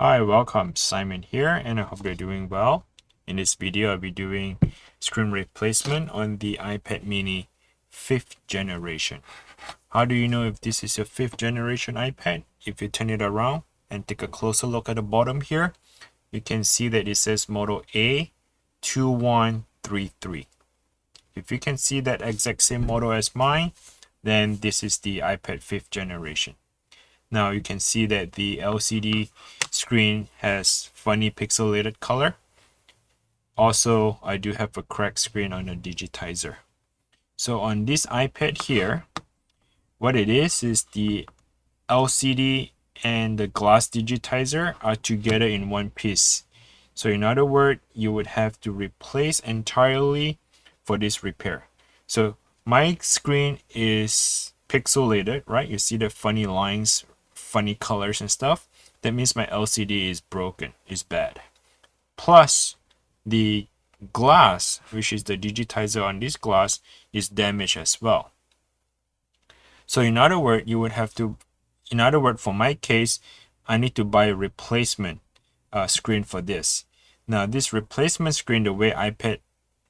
Hi, welcome. Simon here, and I hope you're doing well. In this video, I'll be doing screen replacement on the iPad mini 5th generation. How do you know if this is a 5th generation iPad? If you turn it around and take a closer look at the bottom here, you can see that it says model A2133. If you can see that exact same model as mine, then this is the iPad 5th generation. Now you can see that the LCD screen has funny pixelated color. Also, I do have a cracked screen on a digitizer. So on this iPad here, what it is the LCD and the glass digitizer are together in one piece. So in other words, you would have to replace entirely for this repair. So my screen is pixelated, right? You see the funny lines, funny colors and stuff. That means my LCD is broken, is bad. Plus the glass, which is the digitizer on this glass, is damaged as well. So in other words, for my case, I need to buy a replacement screen for this. Now this replacement screen, the way iPad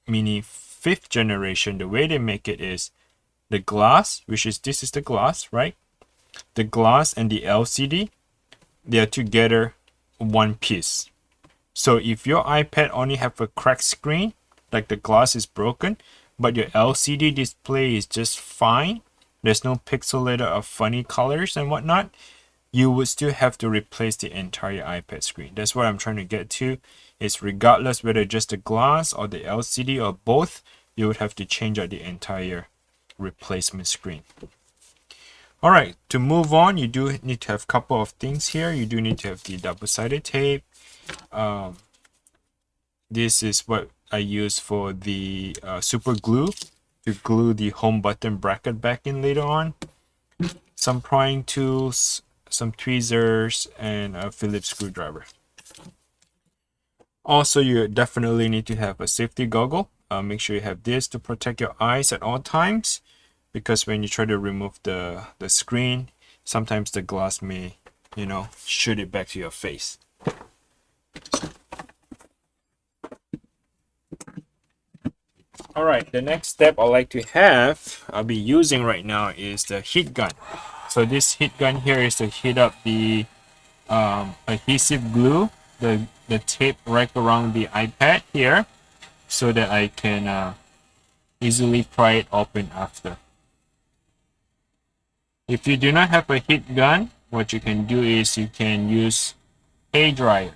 mini 5th generation, the way they make it is the glass, this is the glass, right? The glass and the LCD, they are together one piece. So if your iPad only have a cracked screen, like the glass is broken, but your LCD display is just fine, there's no pixelated or funny colors and whatnot, you would still have to replace the entire iPad screen. That's what I'm trying to get to. Is regardless whether just the glass or the LCD or both, you would have to change out the entire replacement screen. All right, to move on, you do need to have a couple of things here. You do need to have the double-sided tape. This is what I use for the super glue to glue the home button bracket back in later on. Some prying tools, some tweezers, and a Phillips screwdriver. Also, you definitely need to have a safety goggle. Make sure you have this to protect your eyes at all times, because when you try to remove the screen, sometimes the glass may, shoot it back to your face. All right, the next step I'll be using right now is the heat gun. So this heat gun here is to heat up the adhesive glue, the tape right around the iPad here, so that I can easily pry it open after. If you do not have a heat gun, what you can do is you can use a dryer.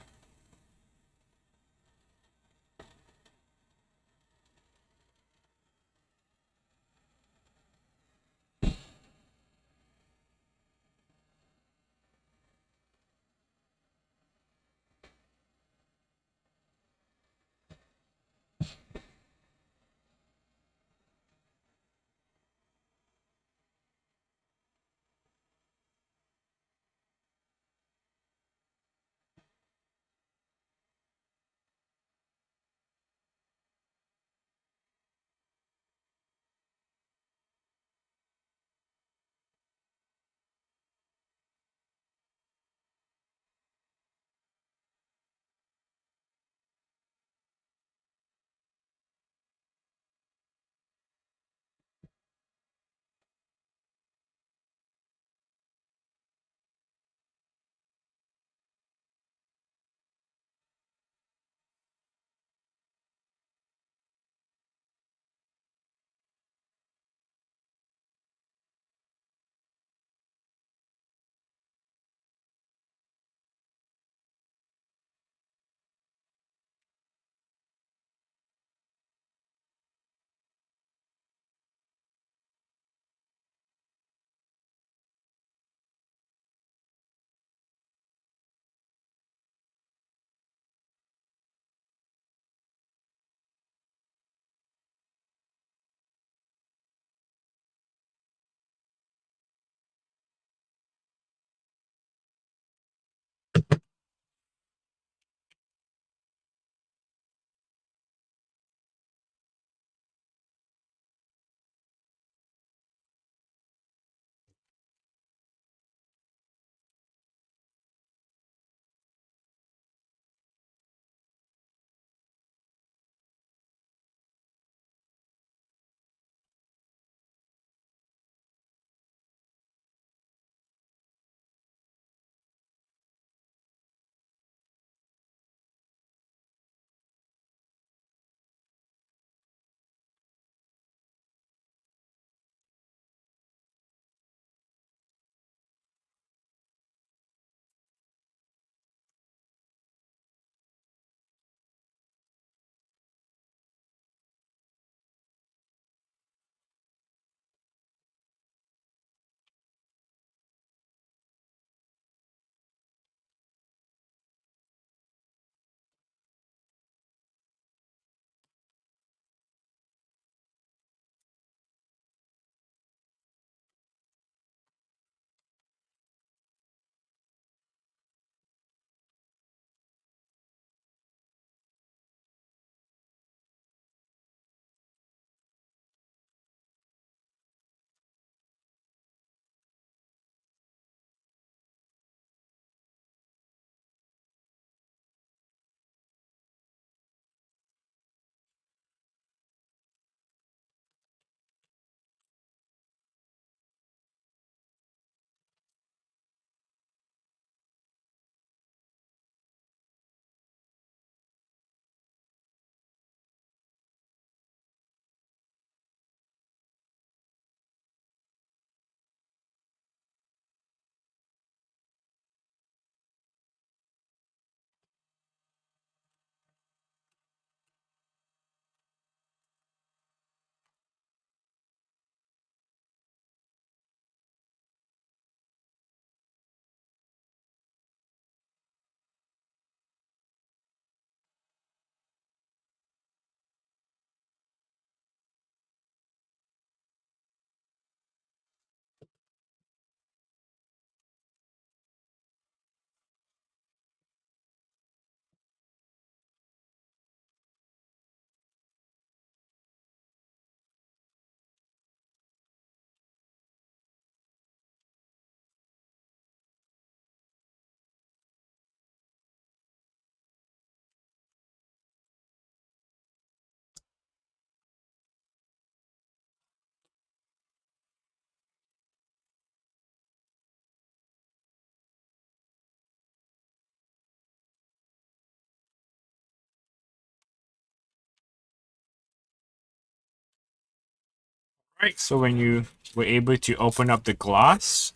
Right, so when you were able to open up the glass,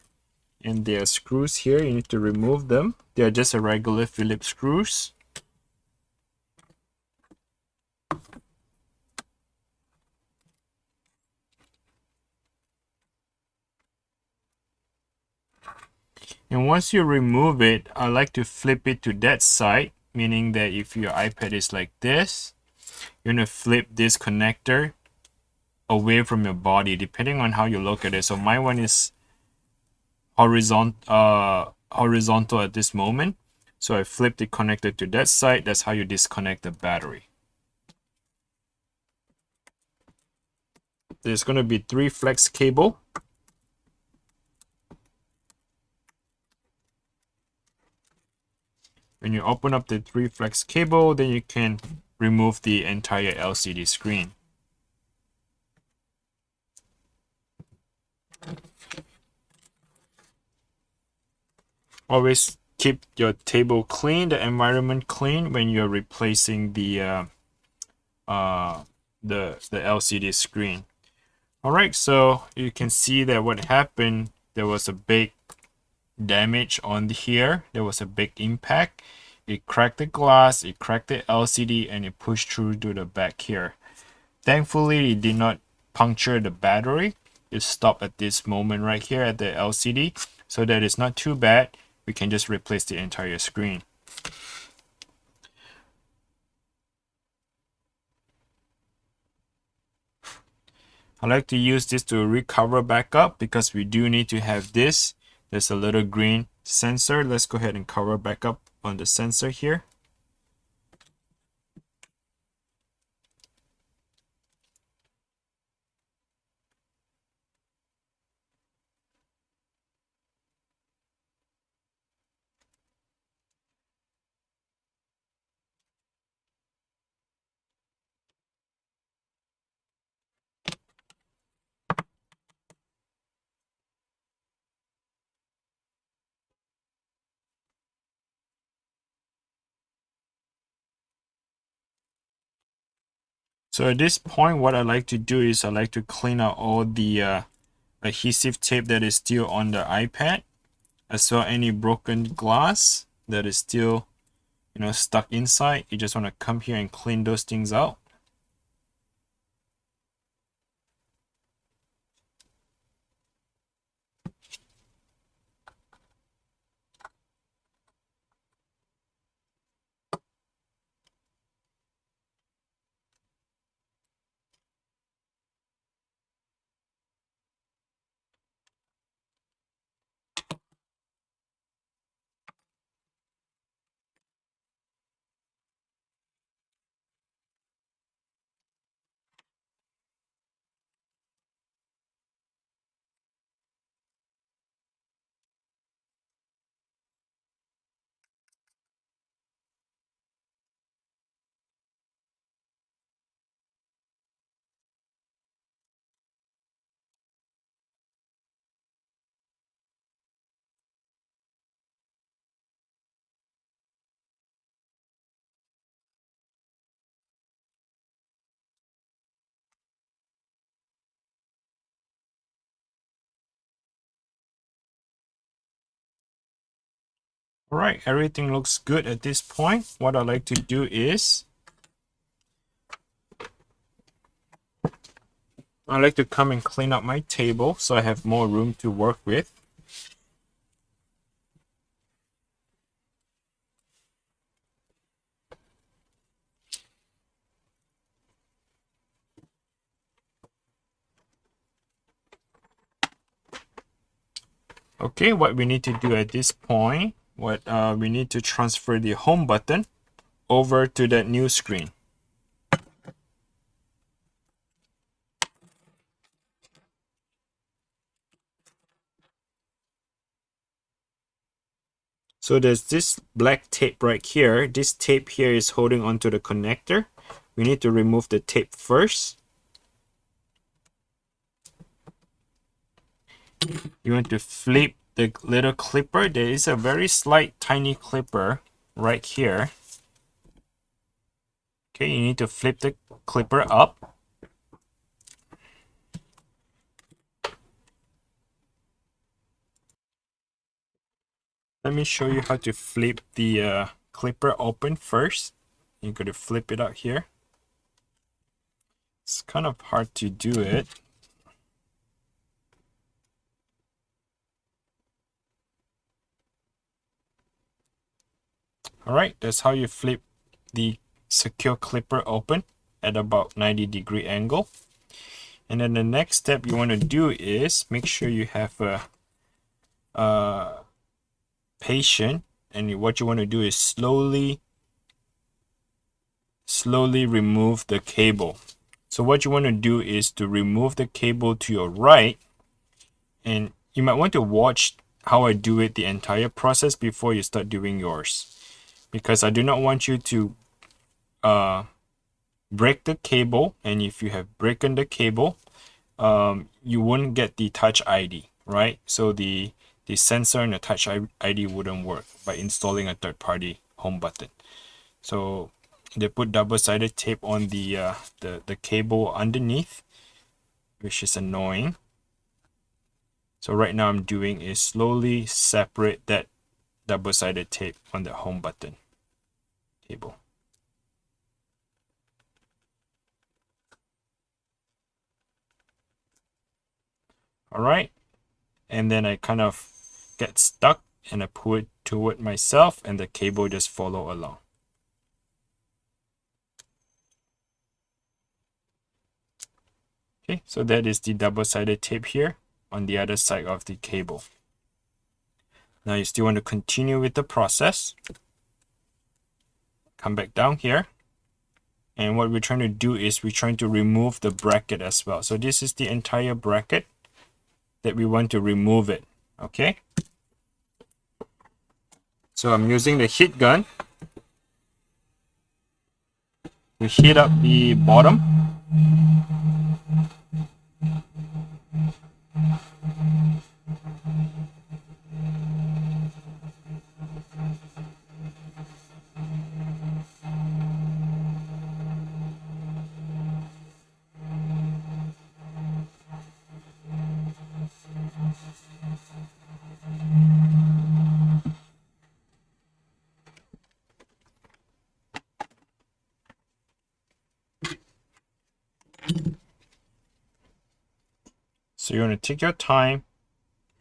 and there are screws here, you need to remove them. They are just a regular Phillips screws. And once you remove it, I like to flip it to that side, meaning that if your iPad is like this, you're going to flip this connector away from your body, depending on how you look at it. So my one is horizontal at this moment. So I flip the connector to that side. That's how you disconnect the battery. There's going to be 3 flex cable. When you open up the 3 flex cable, then you can remove the entire LCD screen. Always keep your table clean, the environment clean when you're replacing the LCD screen. All right, so you can see that what happened, there was a big damage on here. There was a big impact. It cracked the glass, it cracked the LCD, and it pushed through to the back here. Thankfully, it did not puncture the battery. It stopped at this moment right here at the LCD, so that is not too bad. We can just replace the entire screen. I like to use this to recover back up because we do need to have this. There's a little green sensor. Let's go ahead and cover back up on the sensor here. So at this point, what I like to do is I like to clean out all the adhesive tape that is still on the iPad, as well any broken glass that is still, stuck inside. You just want to come here and clean those things out. All right, everything looks good at this point. What I like to do is I like to come and clean up my table so I have more room to work with. Okay, what we need to do at this point, we need to transfer the home button over to that new screen. So there's this black tape right here. This tape here is holding onto the connector. We need to remove the tape first. You want to flip the little clipper. There is a very slight tiny clipper right here. Okay, you need to flip the clipper up. Let me show you how to flip the clipper open first. You're going to flip it out here. It's kind of hard to do it. Alright, that's how you flip the secure clipper open at about 90-degree angle. And then the next step you want to do is make sure you have a patient, and what you want to do is slowly remove the cable. So what you want to do is to remove the cable to your right, and you might want to watch how I do it the entire process before you start doing yours, because I do not want you to break the cable, and if you have broken the cable, you wouldn't get the touch ID, right? So the sensor and the touch ID wouldn't work by installing a third-party home button. So they put double-sided tape on the cable underneath, which is annoying. So right now I'm doing is slowly separate that double-sided tape on the home button cable. All right, and then I kind of get stuck and I pull it toward myself, and the cable just follow along. Okay, so that is the double-sided tape here on the other side of the cable. Now you still want to continue with the process. Come back down here. And what we're trying to do is we're trying to remove the bracket as well. So this is the entire bracket that we want to remove it. Okay. So I'm using the heat gun to heat up the bottom. So you want to take your time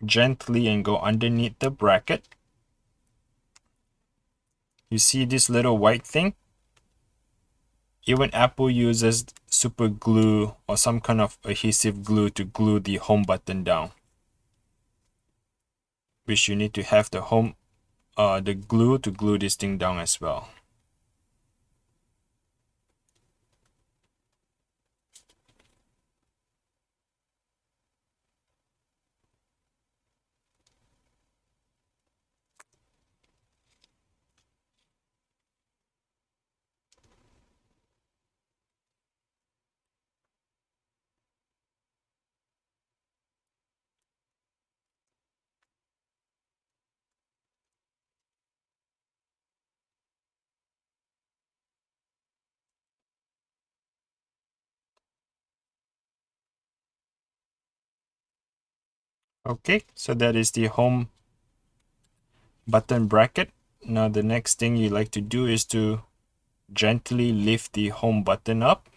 gently and go underneath the bracket. You see this little white thing? Even Apple uses super glue or some kind of adhesive glue to glue the home button down, which you need to have the glue to glue this thing down as well. Okay, so that is the home button bracket. Now the next thing you like to do is to gently lift the home button up.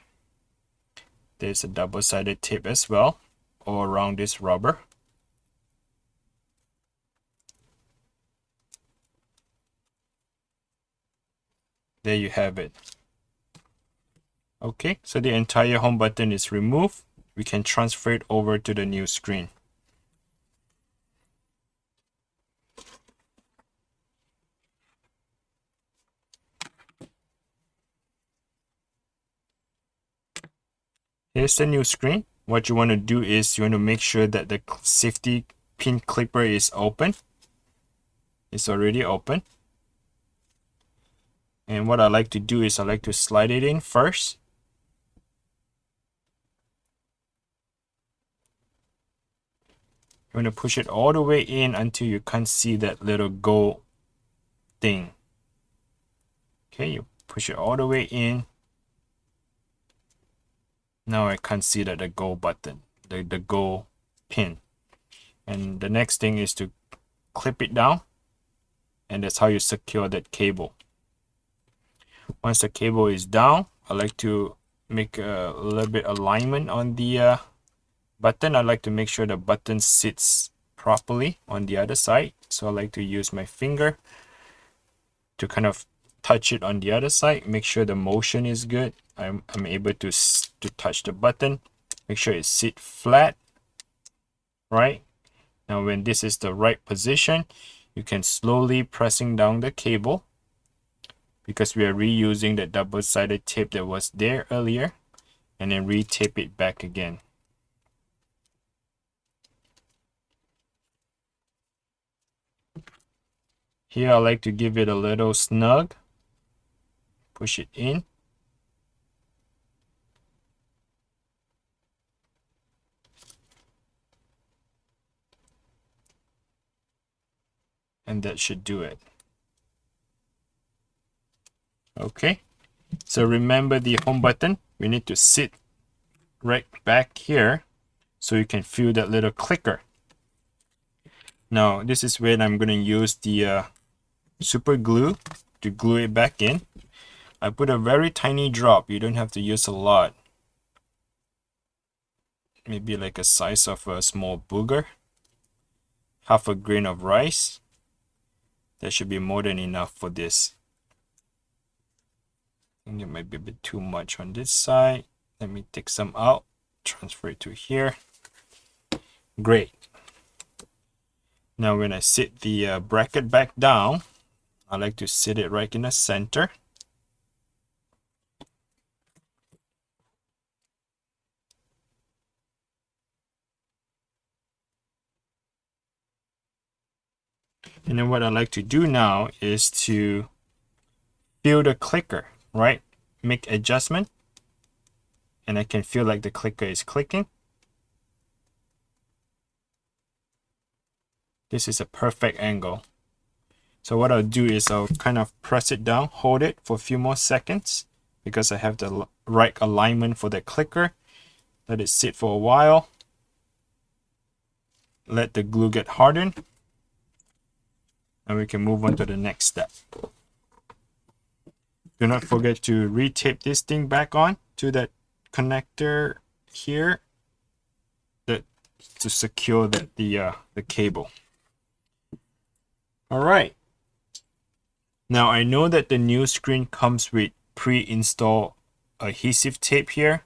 There's a double-sided tape as well all around this rubber. There you have it. Okay, so the entire home button is removed. We can transfer it over to the new screen. Here's the new screen. What you want to do is you want to make sure that the safety pin clipper is open. It's already open. And what I like to do is I like to slide it in first. You want to push it all the way in until you can't see that little gold thing. Okay, you push it all the way in. Now I can't see that the go button, the go pin. And the next thing is to clip it down. and that's how you secure that cable. Once the cable is down, I like to make a little bit alignment on the button. I like to make sure the button sits properly on the other side. So I like to use my finger to kind of touch it on the other side, make sure the motion is good. I'm able to touch the button, make sure it sits flat, right? Now when this is the right position, you can slowly pressing down the cable, because we are reusing the double-sided tape that was there earlier, and then re-tape it back again. Here I like to give it a little snug, push it in. And that should do it. Okay, so remember the home button, we need to sit right back here so you can feel that little clicker. Now this is where I'm going to use the super glue to glue it back in. I put a very tiny drop, you don't have to use a lot. Maybe like a size of a small booger. Half a grain of rice. That should be more than enough for this. I think it might be a bit too much on this side. Let me take some out, transfer it to here. Great. Now when I sit the bracket back down, I like to sit it right in the center. And then what I like to do now is to feel the clicker, right? Make adjustment. And I can feel like the clicker is clicking. This is a perfect angle. So what I'll do is I'll kind of press it down, hold it for a few more seconds, because I have the right alignment for the clicker. Let it sit for a while. Let the glue get hardened. And we can move on to the next step. Do not forget to re-tape this thing back on to that connector here to secure the cable. All right. Now I know that the new screen comes with pre-installed adhesive tape here,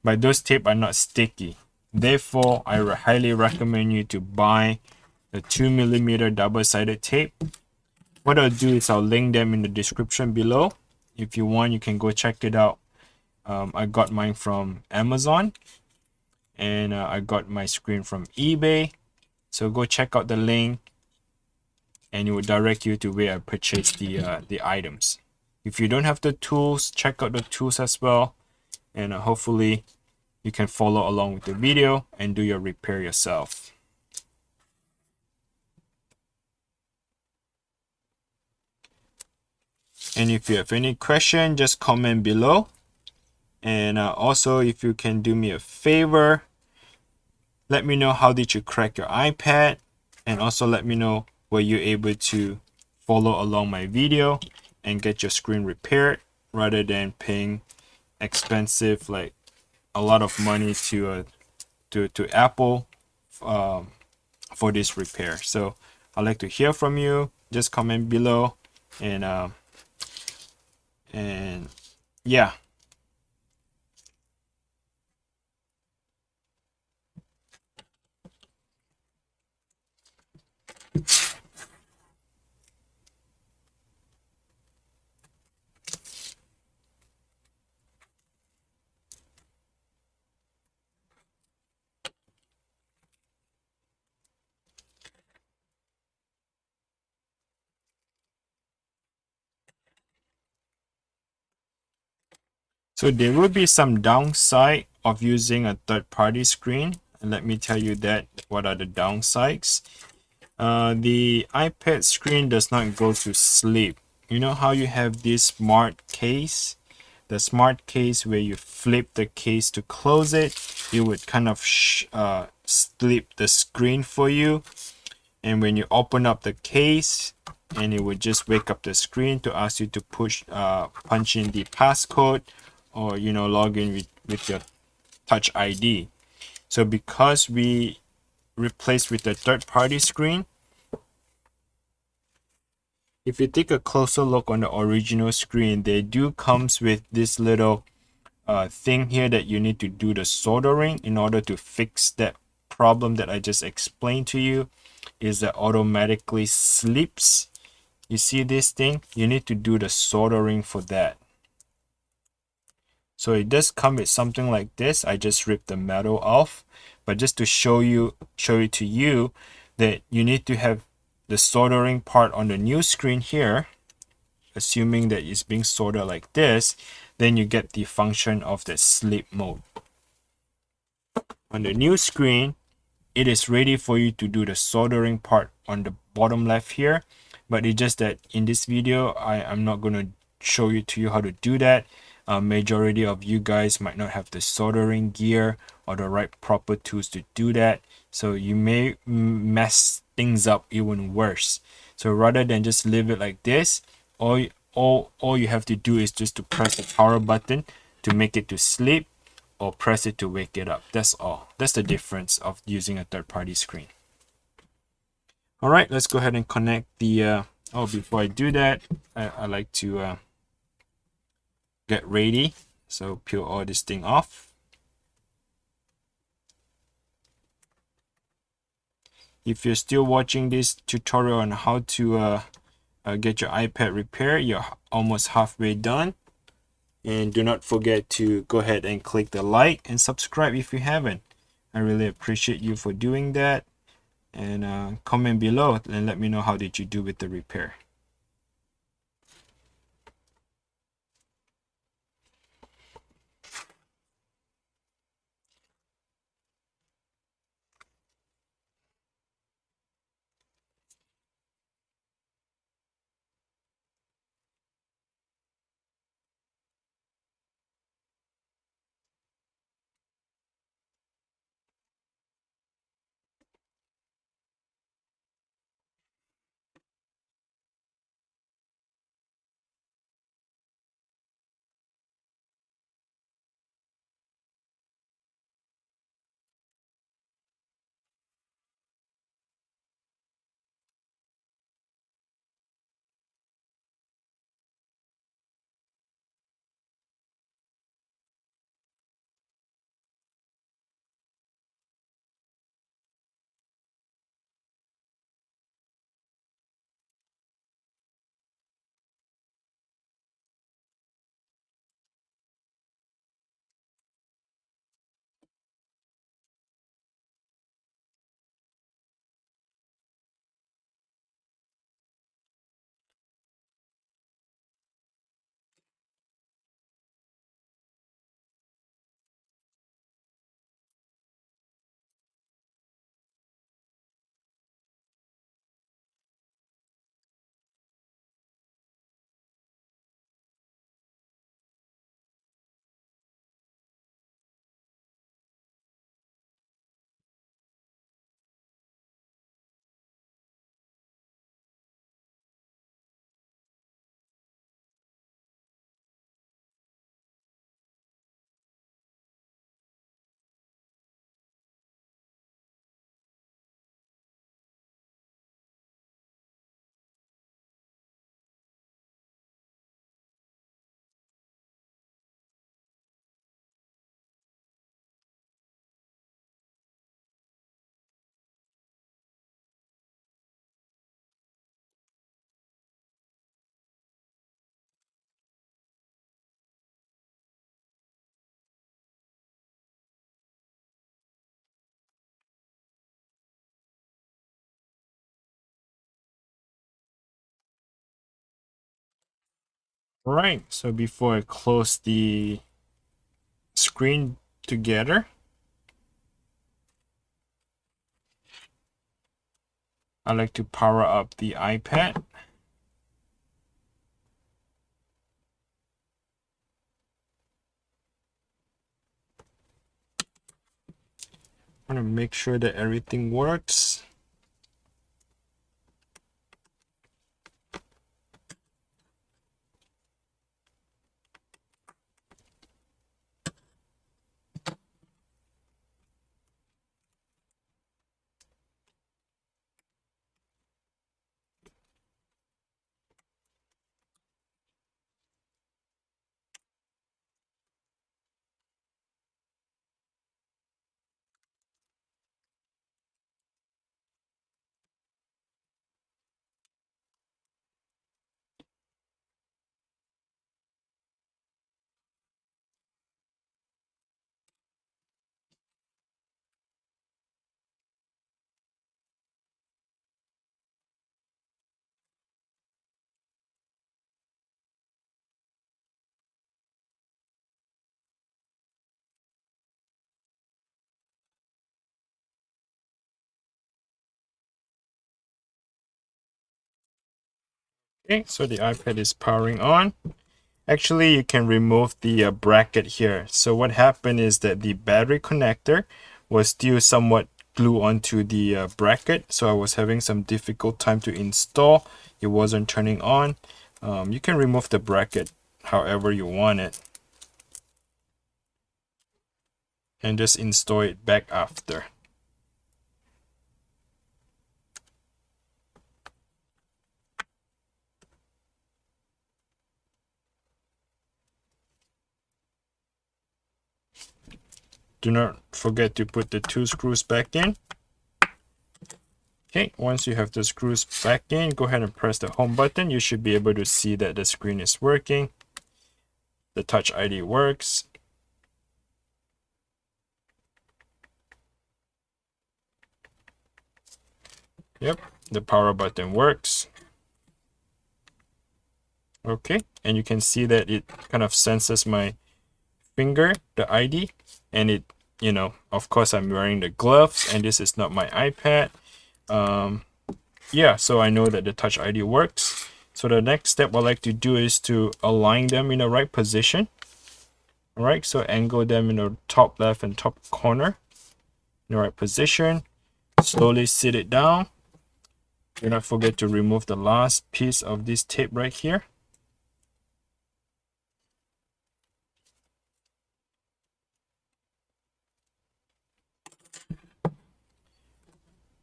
but those tape are not sticky. Therefore, I highly recommend you to buy the 2mm double-sided tape. What I'll do is I'll link them in the description below. If you want, you can go check it out. I got mine from Amazon, and I got my screen from eBay. So go check out the link, and it will direct you to where I purchased the items. If you don't have the tools, check out the tools as well, and hopefully you can follow along with the video and do your repair yourself. And if you have any question, just comment below. And also, if you can do me a favor, let me know how did you crack your iPad, and also let me know were you able to follow along my video and get your screen repaired rather than paying expensive, like a lot of money to Apple for this repair. So I'd like to hear from you. Just comment below, and yeah. So there will be some downside of using a third-party screen. And let me tell you that what are the downsides. The iPad screen does not go to sleep. You know how you have this smart case? The smart case where you flip the case to close it, it would kind of sleep the screen for you. and when you open up the case, and it would just wake up the screen to ask you to punch in the passcode, or log in with your touch ID. So because we replaced with a third-party screen, if you take a closer look on the original screen, they do comes with this little thing here that you need to do the soldering in order to fix that problem that I just explained to you, is that automatically sleeps. You see this thing? You need to do the soldering for that. So it does come with something like this. I just ripped the metal off, but just to show it to you that you need to have the soldering part on the new screen here, assuming that it's being soldered like this, then you get the function of the sleep mode. On the new screen, it is ready for you to do the soldering part on the bottom left here, but it's just that in this video I'm not going to show you how to do that. Majority of you guys might not have the soldering gear or the right proper tools to do that, so you may mess things up even worse. So rather than just leave it like this, all you have to do is just to press the power button to make it to sleep, or press it to wake it up. That's all. That's the difference of using a third-party screen. All right, let's go ahead and connect the before I do that, I like to get ready. So peel all this thing off. If you're still watching this tutorial on how to get your iPad repaired, you're almost halfway done. And do not forget to go ahead and click the like and subscribe if you haven't. I really appreciate you for doing that. And comment below and let me know how did you do with the repair. All right, so before I close the screen together, I like to power up the iPad. I want to make sure that everything works. Okay, so the iPad is powering on. Actually, you can remove the bracket here. So what happened is that the battery connector was still somewhat glued onto the bracket. So I was having some difficult time to install. It wasn't turning on. You can remove the bracket however you want it. And just install it back after. Do not forget to put the 2 screws back in. Okay, once you have the screws back in, go ahead and press the home button. You should be able to see that the screen is working. The Touch ID works. Yep, the power button works. Okay, and you can see that it kind of senses my finger, the ID, and it, you know, of course I'm wearing the gloves and this is not my iPad. Yeah, so I know that the Touch ID works. So the next step I'd like to do is to align them in the right position. All right, so angle them in the top left and top corner in the right position. Slowly sit it down. Do not forget to remove the last piece of this tape right here.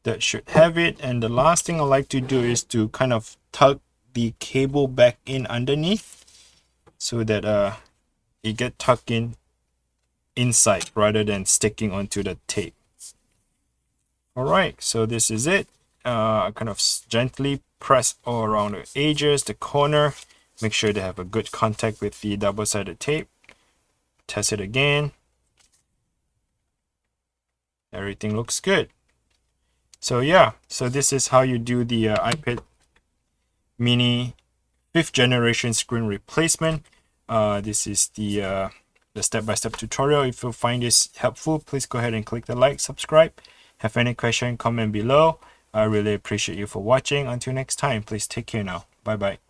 That should have it. And the last thing I like to do is to kind of tug the cable back in underneath so that it get tucked in inside rather than sticking onto the tape. All right, so this is it. Kind of gently press all around the edges, the corner. Make sure they have a good contact with the double-sided tape. Test it again. Everything looks good. So yeah, so this is how you do the iPad mini 5th generation screen replacement. This is the step-by-step tutorial. If you find this helpful, please go ahead and click the like, subscribe. Have any question, comment below. I really appreciate you for watching. Until next time, please take care now. Bye bye.